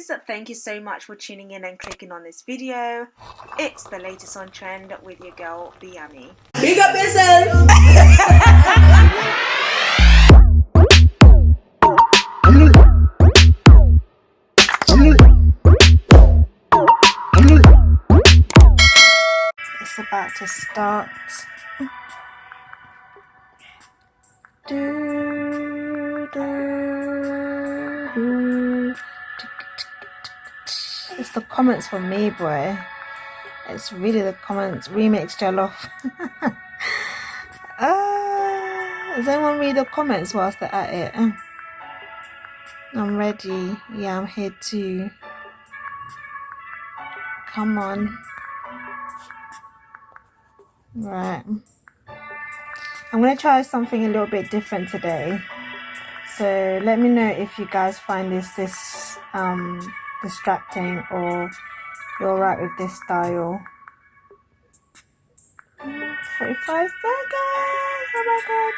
guys, thank you so much for tuning in and clicking on this video. It's the latest on trend with your girl Biami. Big up yourself. It's about to start. It's the comments for me, boy. It's really the comments. Remix Jollof. Does anyone read the comments whilst they're at it? I'm ready. Yeah, I'm here too. Come on. Right. I'm going to try something a little bit different today. So let me know if you guys find this distracting or you're alright with this style. 45 seconds! Oh my god!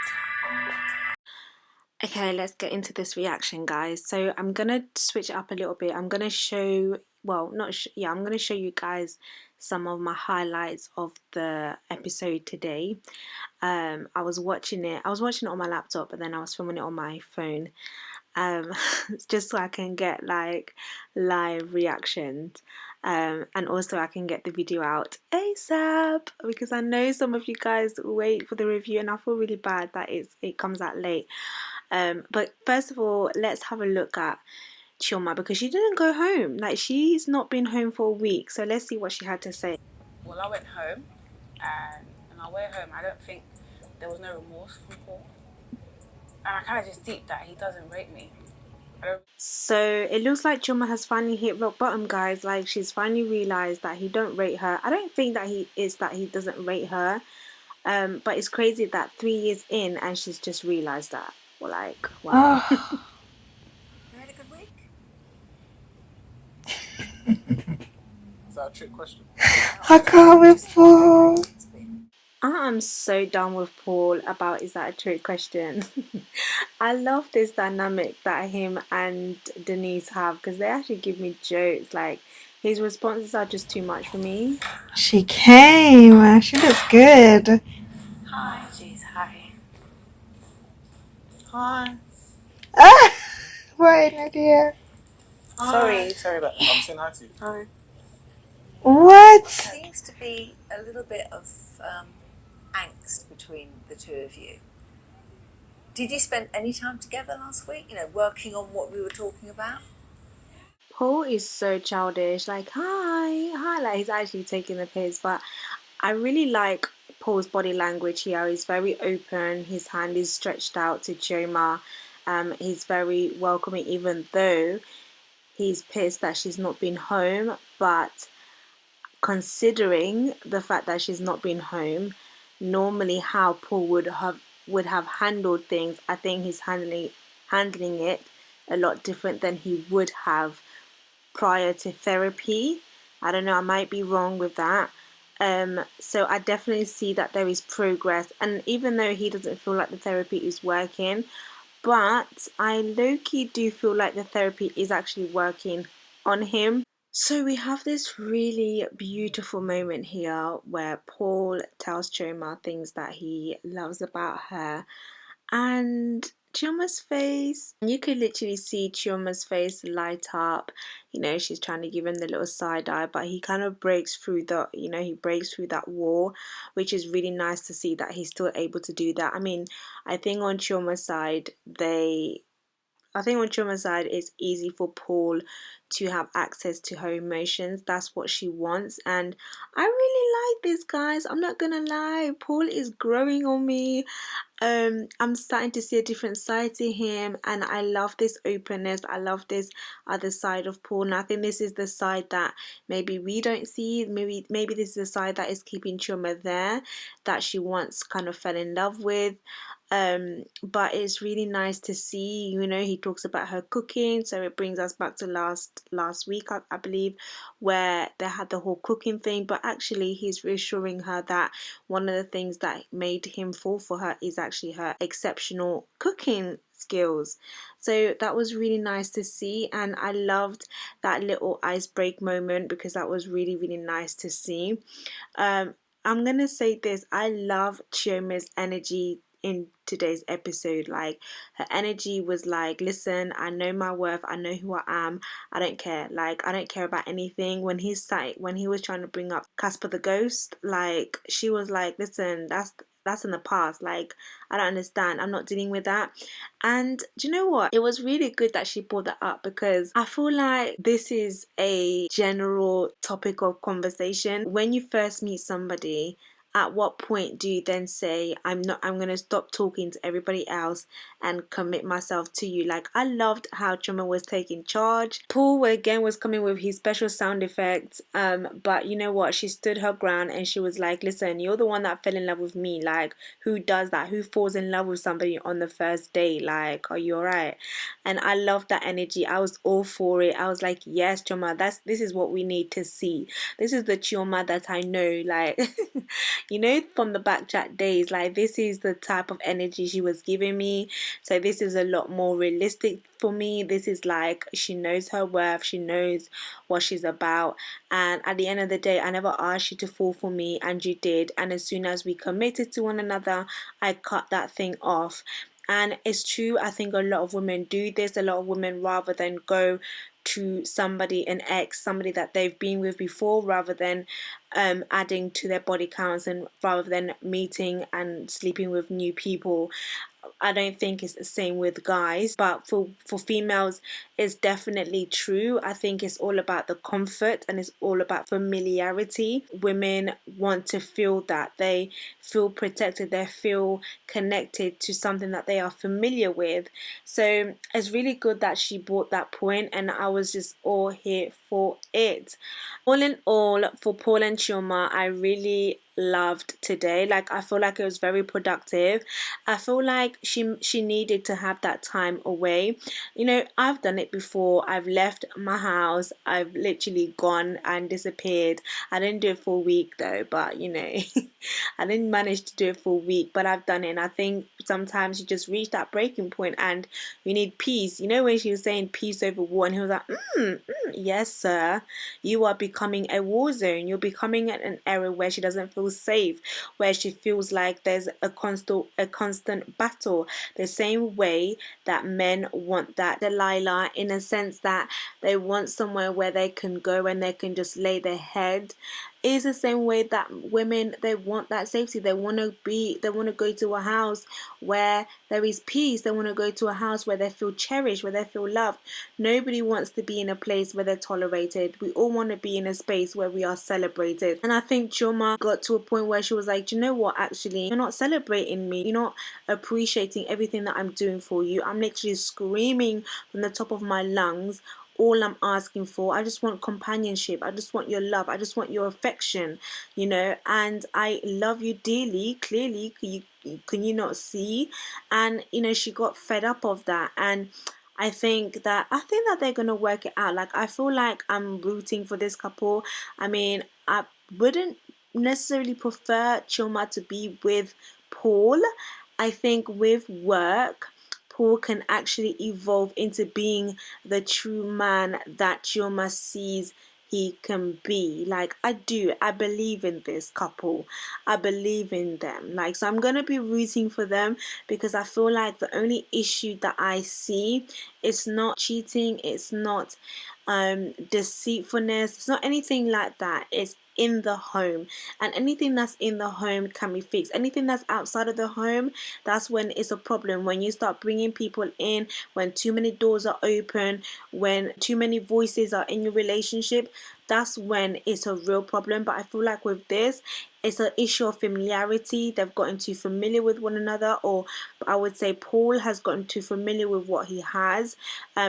Okay, let's get into this reaction, guys. So I'm gonna switch it up a little bit. I'm gonna show, I'm gonna show you guys some of my highlights of the episode today. I was watching it on my laptop, but then I was filming it on my phone, just so I can get like live reactions, and also I can get the video out ASAP, because I know some of you guys wait for the review and I feel really bad that it comes out late. But first of all, let's have a look at Chioma, because she didn't go home. Like, she's not been home for a week, so let's see what she had to say. Well, I went home, and on our way home, I don't think there was no remorse from Paul. And I kind of just deep that he doesn't rate me. So it looks like Chioma has finally hit rock bottom, guys. Like, she's finally realised that he don't rate her. I don't think that he doesn't rate her. But it's crazy that 3 years in and she's just realised that. Well, like, wow. You had a good week? Is that a trick question? I can't with Paul. I'm so done with Paul about is that a trick question. I love this dynamic that him and Denise have, because they actually give me jokes. Like, his responses are just too much for me. She came. She looks good. Hi, jeez, hi. Hi. What an idea. Sorry about that. I'm saying hi to you. Hi. What? Seems to be a little bit of angst between the two of you. Did you spend any time together last week? You know, working on what we were talking about? Paul is so childish. Like, hi. Like, he's actually taking the piss. But I really like Paul's body language here. He's very open. His hand is stretched out to Chioma. He's very welcoming, even though he's pissed that she's not been home. But considering the fact that she's not been home, normally how Paul would have handled things, I think he's handling it a lot different than he would have prior to therapy. I don't know, I might be wrong with that. So I definitely see that there is progress, and even though he doesn't feel like the therapy is working, but I low-key do feel like the therapy is actually working on him. So we have this really beautiful moment here where Paul tells Chioma things that he loves about her, and Chioma's face, you could literally see Chioma's face light up. You know, she's trying to give him the little side eye, but he kind of breaks through he breaks through that wall, which is really nice to see that he's still able to do that. I mean, I think on Chioma's side, it's easy for Paul to have access to her emotions. That's what she wants, and I really like this, guys. I'm not gonna lie, Paul is growing on me. I'm starting to see a different side to him, and I love this openness. I love this other side of Paul, and I think this is the side that maybe we don't see. Maybe this is the side that is keeping Chioma there, that she once kind of fell in love with. But it's really nice to see, he talks about her cooking, so it brings us back to last week, I believe, where they had the whole cooking thing. But actually he's reassuring her that one of the things that made him fall for her is actually her exceptional cooking skills. So that was really nice to see, and I loved that little ice break moment because that was really, really nice to see. I'm gonna say this, I love Chioma's energy in today's episode. Like, her energy was like, listen, I know my worth, I know who I am, I don't care. Like, I don't care about anything. When he was trying to bring up Casper the Ghost, like, she was like, listen, that's in the past. Like, I don't understand, I'm not dealing with that. And do you know what, it was really good that she brought that up, because I feel like this is a general topic of conversation. When you first meet somebody, at what point do you then say, I'm going to stop talking to everybody else and commit myself to you? Like, I loved how Chioma was taking charge. Paul again was coming with his special sound effects, but you know what, she stood her ground and she was like, listen, you're the one that fell in love with me. Like, who does that? Who falls in love with somebody on the first day? Like, are you alright? And I loved that energy. I was all for it. I was like, yes, Chioma, this is what we need to see. This is the Chioma that I know, like from the back chat days. Like, this is the type of energy she was giving me. So this is a lot more realistic for me. This is like, she knows her worth, she knows what she's about. And at the end of the day, I never asked you to fall for me, and you did. And as soon as we committed to one another, I cut that thing off. And it's true, I think a lot of women do this. A lot of women, rather than go to somebody, an ex, somebody that they've been with before, rather than adding to their body counts, and rather than meeting and sleeping with new people. I don't think it's the same with guys, but for females, it's definitely true. I think it's all about the comfort, and it's all about familiarity. Women want to feel that they feel protected, they feel connected to something that they are familiar with. So it's really good that she brought that point, and I was just all here for it. All in all, for Paul and Chioma, I really loved today. Like, I feel like it was very productive. I feel like she needed to have that time away. I've done it before. I've left my house, I've literally gone and disappeared. I didn't do it for a week though, but I didn't manage to do it for a week, but I've done it. And I think sometimes you just reach that breaking point and you need peace. When she was saying peace over war, and he was like, yes sir, you are becoming a war zone. You're becoming an area where she doesn't feel safe, where she feels like there's a constant battle. The same way that men want that Delilah, in a sense that they want somewhere where they can go and they can just lay their head, is the same way that women, they want that safety. They want to go to a house where there is peace. They want to go to a house where they feel cherished, where they feel loved. Nobody wants to be in a place where they're tolerated. We all want to be in a space where we are celebrated. And I think Chioma got to a point where she was like, you know what, actually, you're not celebrating me. You're not appreciating everything that I'm doing for you. I'm literally screaming from the top of my lungs. All I'm asking for, I just want companionship, I just want your love, I just want your affection, and I love you dearly. Clearly, can you not see? And she got fed up of that, and I think that they're gonna work it out. Like, I feel like I'm rooting for this couple. I mean, I wouldn't necessarily prefer Chioma to be with Paul. I think with work, Paul can actually evolve into being the true man that Chioma sees he can be. Like, I believe in this couple. I believe in them. Like, so I'm gonna be rooting for them, because I feel like the only issue that I see, it's not cheating, it's not deceitfulness, it's not anything like that. It's in the home, and anything that's in the home can be fixed. Anything that's outside of the home, that's when it's a problem. When you start bringing people in, when too many doors are open, when too many voices are in your relationship, that's when it's a real problem. But I feel like with this, it's an issue of familiarity. They've gotten too familiar with one another, or I would say Paul has gotten too familiar with what he has.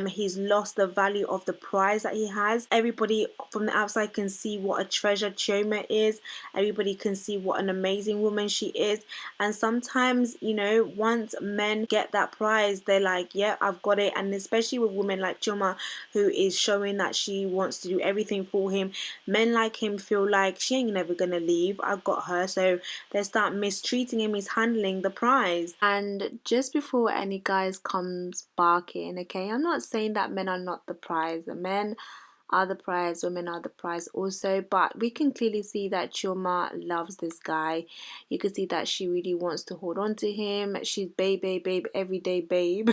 He's lost the value of the prize that he has. Everybody from the outside can see what a treasure Chioma is. Everybody can see what an amazing woman she is. And sometimes, you know, once men get that prize, they're like, yeah, I've got it. And especially with women like Chioma, who is showing that she wants to do everything for him, men like him feel like she ain't never gonna leave, I got her. So they start mistreating him, mishandling the prize. And just before any guys comes barking, okay, I'm not saying that men are not the prize. The men are the prize, women are the prize also, but we can clearly see that Chioma loves this guy. You can see that she really wants to hold on to him. She's babe, babe, babe, everyday babe.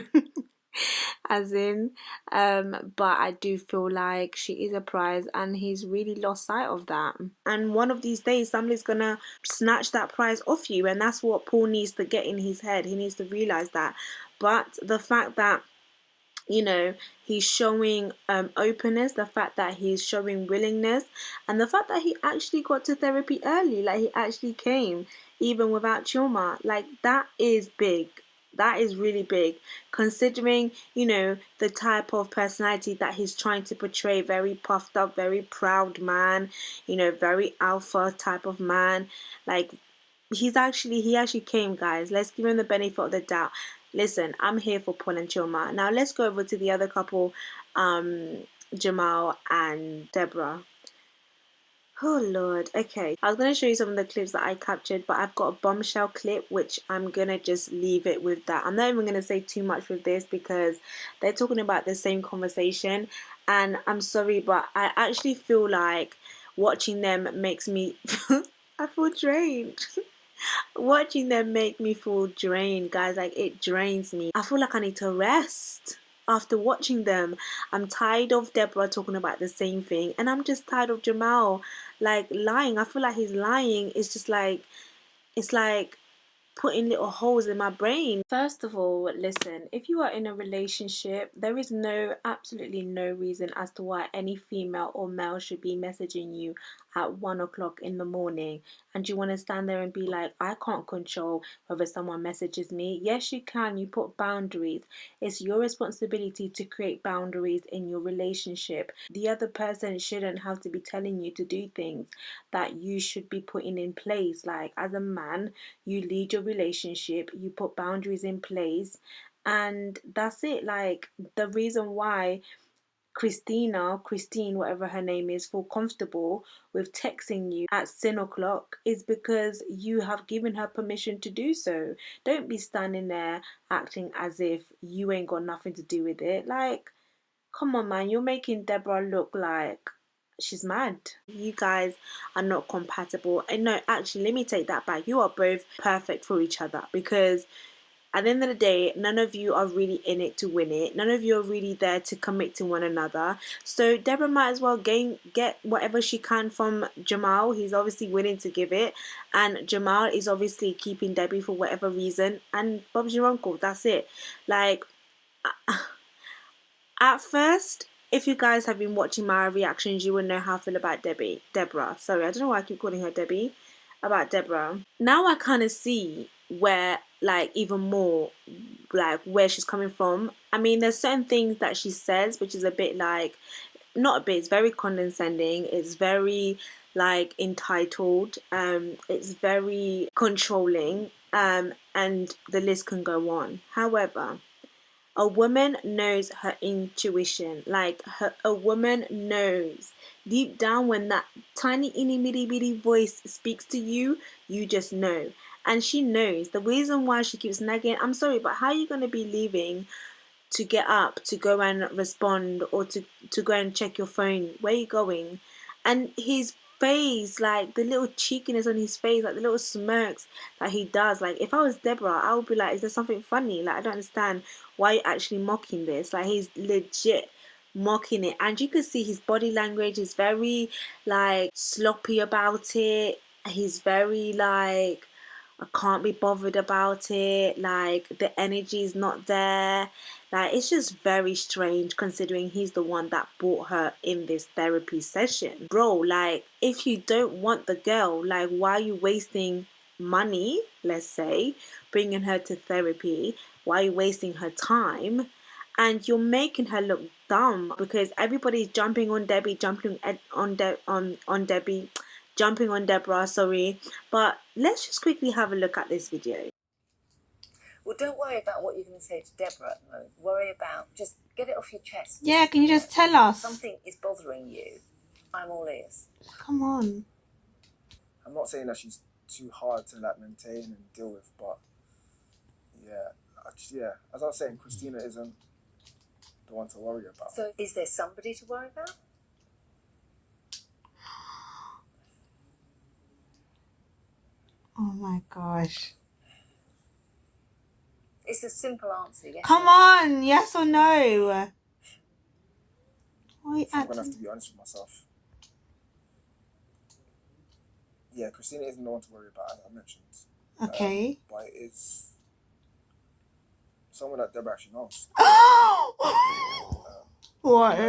As in, but I do feel like she is a prize, and he's really lost sight of that. And one of these days, somebody's gonna snatch that prize off you, and that's what Paul needs to get in his head. He needs to realize that. But the fact that, you know, he's showing openness, the fact that he's showing willingness, and the fact that he actually got to therapy early, like he actually came even without Chioma, like that is big. That is really big, considering, you know, the type of personality that he's trying to portray. Very puffed up, very proud man, you know, very alpha type of man. Like, he actually came, guys. Let's give him the benefit of the doubt. Listen, I'm here for Paul and Chioma. Now let's go over to the other couple, Jamal and Deborah. Oh Lord, okay. I was gonna show you some of the clips that I captured, but I've got a bombshell clip which I'm gonna just leave it with that. I'm not even gonna say too much with this because they're talking about the same conversation, and I'm sorry, but I actually feel like watching them makes me I feel drained. Watching them make me feel drained, guys. Like, it drains me. I feel like I need to rest after watching them. I'm tired of Deborah talking about the same thing, and I'm just tired of Jamal like lying. I feel like he's lying. It's just like, it's like putting little holes in my brain. First of all, listen, if you are in a relationship, there is absolutely no reason as to why any female or male should be messaging you at 1 o'clock in the morning, and you want to stand there and be like, I can't control whether someone messages me. Yes, you can. You put boundaries. It's your responsibility to create boundaries in your relationship. The other person shouldn't have to be telling you to do things that you should be putting in place. Like, as a man, you lead your relationship, you put boundaries in place, and that's it. Like, the reason why Christine, whatever her name is, feel comfortable with texting you at 10 o'clock is because you have given her permission to do so. Don't be standing there acting as if you ain't got nothing to do with it. Like, come on, man, you're making Deborah look like she's mad. You guys are not compatible. And no, actually, let me take that back. You are both perfect for each other, because at the end of the day, none of you are really in it to win it. None of you are really there to commit to one another. So Deborah might as well get whatever she can from Jamal. He's obviously willing to give it, and Jamal is obviously keeping Debbie for whatever reason. And Bob's your uncle. That's it. Like, at first, if you guys have been watching my reactions, you would know how I feel about Deborah. Sorry, I don't know why I keep calling her Debbie. About Deborah. Now I kind of see where, like, even more, like, where she's coming from. I mean, there's certain things that she says which is a bit like, not a bit, it's very condescending. It's very, like, entitled. It's very controlling. And the list can go on. However, a woman knows her intuition. Like, a woman knows deep down when that tiny itty bitty voice speaks to you, you just know. And she knows. The reason why she keeps nagging, I'm sorry, but how are you going to be leaving to get up to go and respond, or to go and check your phone? Where are you going? And his face, like the little cheekiness on his face, like the little smirks that he does. Like, if I was Deborah, I would be like, is there something funny? Like, I don't understand why you're actually mocking this. Like, he's legit mocking it, and you can see his body language is very, like, sloppy about it. He's very, like, I can't be bothered about it. Like, the energy is not there. Like, it's just very strange, considering he's the one that brought her in this therapy session. Bro, like, if you don't want the girl, like, why are you wasting money, let's say, bringing her to therapy? Why are you wasting her time? And you're making her look dumb, because everybody's jumping on Debbie, jumping on Debbie. jumping on Deborah, sorry. But let's just quickly have a look at this video. Well, don't worry about what you're going to say to Deborah at the moment. Worry about, just get it off your chest. Yeah, can you just tell us? Something is bothering you. I'm all ears. Come on. I'm not saying that she's too hard to like maintain and deal with, but yeah, as I was saying, Christina isn't the one to worry about. So, is there somebody to worry about? Oh my gosh. It's a simple answer, yes. Come on, yes or no? So I'm gonna have to be honest with myself. Yeah, Christina isn't the one to worry about, as I mentioned. Okay. But it is someone that Deborah actually knows. What?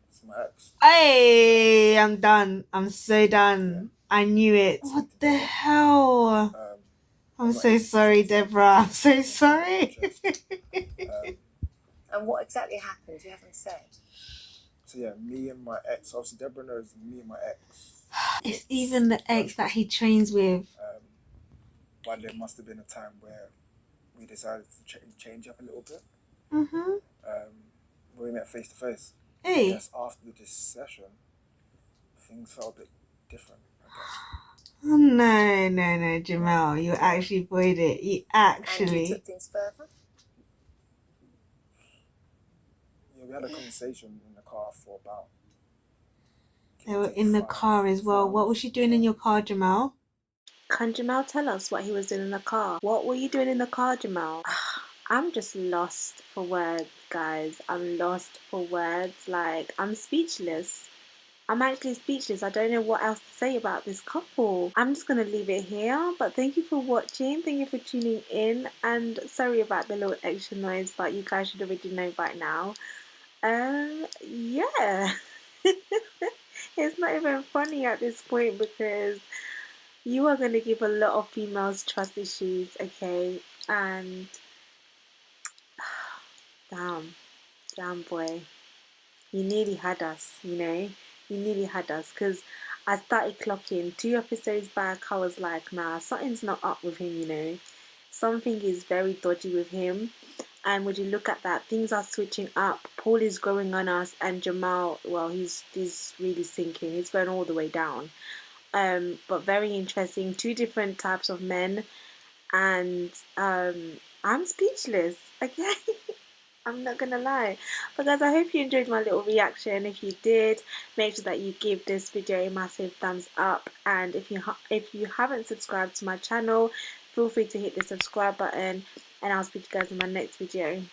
It's my ex. Hey, I'm done. I'm so done. I knew it. What the hell? I'm so sorry, Deborah. I'm so sorry. And what exactly happened? You haven't said. So yeah, me and my ex. Obviously, Deborah knows me and my ex. It's even the ex that he trains with. But there must have been a time where we decided to change up a little bit. Mm-hmm. When we met face to face. Hey. Just after this session, things felt a bit different, I guess. Oh, no, Jamal. You actually buoyed it. You actually. And you took things further? Yeah, we had a conversation in the car for about... They were in the car as well. What was she doing in your car, Jamal? Can Jamal tell us what he was doing in the car? What were you doing in the car, Jamal? I'm just lost for words, guys. I'm lost for words. Like, I'm speechless. I'm actually speechless. I don't know what else to say about this couple. I'm just going to leave it here. But thank you for watching. Thank you for tuning in. And sorry about the little extra noise, but you guys should already know by now. Yeah. It's not even funny at this point because you are going to give a lot of females trust issues, okay? And damn boy, you nearly had us, you know? You nearly had us because I started clocking 2 episodes back. I was like, nah, something's not up with him, you know? Something is very dodgy with him. And when you look at that, things are switching up. Paul is growing on us, and Jamal, well, he's really sinking. He's going all the way down. But very interesting. 2 different types of men, and I'm speechless. Okay, I'm not gonna lie. But guys, I hope you enjoyed my little reaction. If you did, make sure that you give this video a massive thumbs up. And if you haven't subscribed to my channel, feel free to hit the subscribe button. And I'll speak to you guys in my next video.